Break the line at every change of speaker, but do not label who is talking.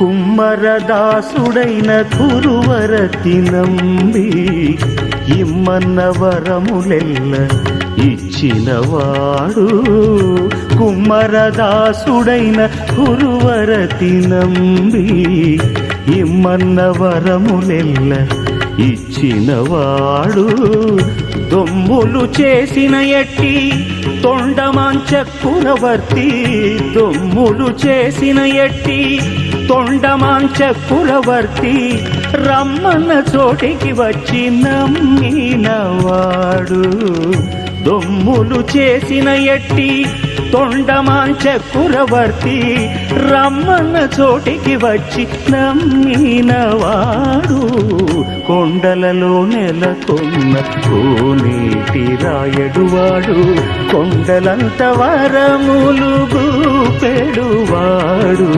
కుమ్మరదాసుడైన కురువరతి నంబి ఇమ్మన్న వరములెల్ల ఇచ్చినవాడు. కుమ్మరదాసుడైన కురువరతి నంబి ఇమ్మన్న వరములెల్ల ఇచ్చినవాడు. దొమ్ములు చేసిన ఎట్టి తొండమాంచకురవర్తి, దొమ్ములు చేసిన ఎట్టి తొండమాంచకురవర్తి రమ్మన్న చోటికి వచ్చి నమ్మినవాడు. దొమ్ములు చేసిన ఎట్టి తొండమాంచకురవర్తి రమ్మన్న చోటికి వచ్చి నమ్మినవాడు. కొండలలో నెలకొన్న కోనేటి రాయడువాడు, కొండలంత వరములు గూపెడువాడు.